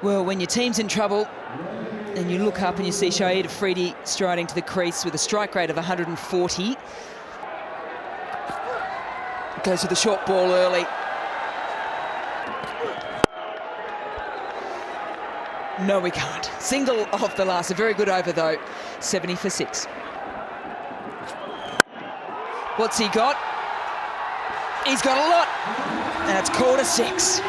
Well, when your team's in trouble and you look up and you see Shaikh Afridi striding to the crease with a strike rate of 140. Goes with the short ball early. No, we can't. Single off the last. A very good over, though. 70 for 6. What's he got? He's got a lot. And it's called a 6.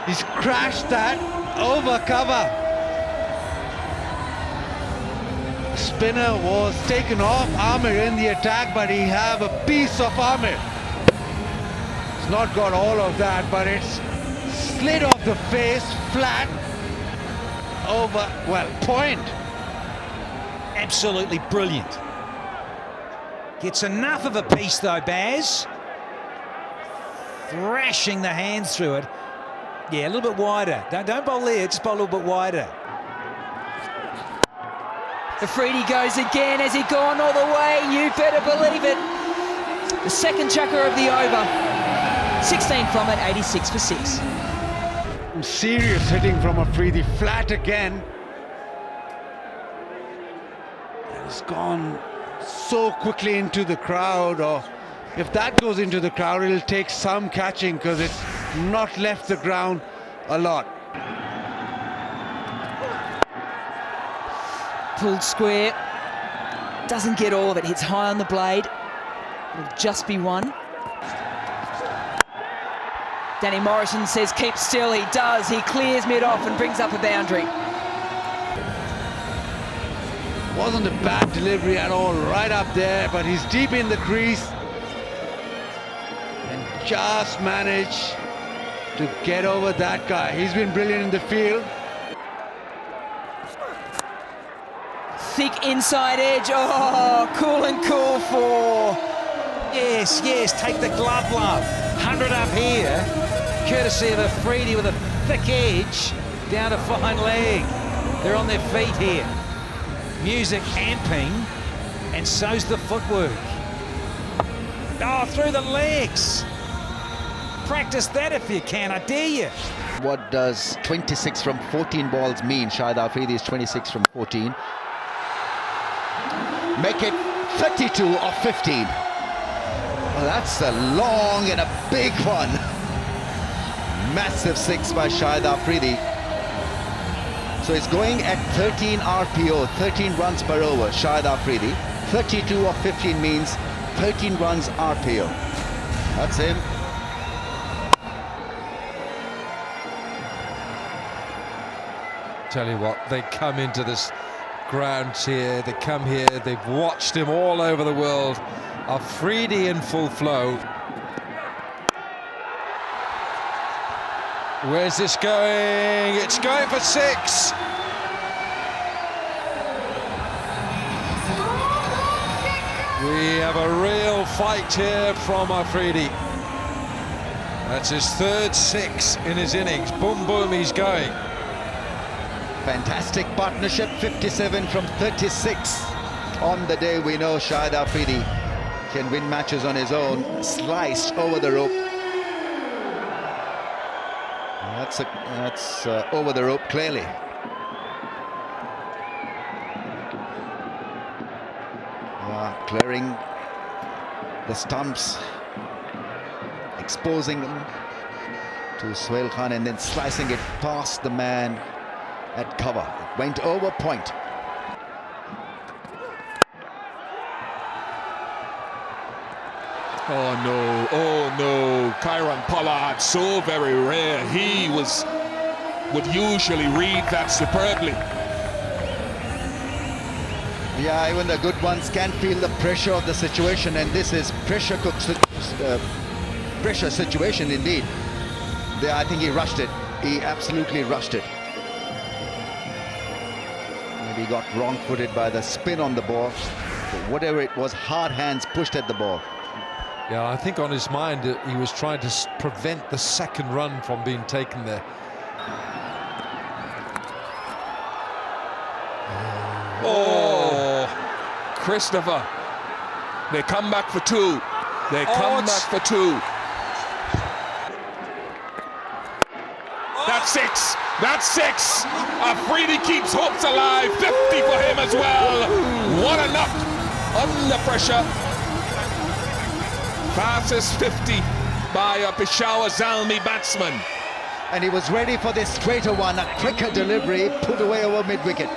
He's crashed that over cover. Spinner was taken off Amir in the attack, but he have a piece of Amir. It's not got all of that, but it's slid off the face, flat, over, well, point. Absolutely brilliant. Gets enough of a piece though, Baz. Thrashing the hands through it. Yeah, a little bit wider. Don't bowl there, just bowl a little bit wider. Afridi goes again. Has he gone all the way? You better believe it. The second chucker of the over. 16 from it, 86 for 6. Serious hitting from Afridi, flat again. It's gone so quickly into the crowd, or if that goes into the crowd, it'll take some catching because it's not left the ground a lot. Pulled square. Doesn't get all of it. Hits high on the blade. It'll just be one. Danny Morrison says keep still. He does. He clears mid off and brings up a boundary. Wasn't a bad delivery at all, right up there, but he's deep in the crease and just managed to get over that guy. He's been brilliant in the field. Thick inside edge. Oh, cool and cool for. Yes, take the glove, love. 100 up here, courtesy of Afridi with a thick edge down a fine leg. They're on their feet here. Music amping, and so's the footwork. Oh, through the legs. Practice that if you can, I dare you. What does 26 from 14 balls mean? Shaikh Afridi is 26 from 14. Make it 32 of 15. Well, that's a long and a big one. Massive 6 by Shaikh Afridi. So it's going at 13 RPO, 13 runs per over, Shaikh Afridi. 32 of 15 means 13 runs RPO. That's him. Tell you what, they come into this ground here, they come here, they've watched him all over the world. Afridi in full flow. Where's this going? It's going for 6. We have a real fight here from Afridi. That's his third 6 in his innings. Boom, boom, he's going. Fantastic partnership, 57 from 36. On the day, we know Shaikh Afridi can win matches on his own. Sliced over the rope. That's over the rope, clearly. Clearing the stumps, exposing them to Suhail Khan, and then slicing it past the man at cover. It went over point. Oh no, Kyron Pollard, so very rare. He would usually read that superbly. Yeah, even the good ones can feel the pressure of the situation, and this is pressure situation indeed. There, I think he rushed it. He absolutely rushed it. Maybe got wrong-footed by the spin on the ball. But whatever it was, hard hands pushed at the ball. Yeah, I think on his mind he was trying to prevent the second run from being taken there. Oh, Christopher. They come back for 2. They come back for 2. That's six. That's six. Afridi keeps hopes alive. 50 for him as well. What a knock under pressure. Fastest 50 by a Peshawar Zalmi batsman. And he was ready for this straighter one, a quicker delivery, put away over mid-wicket.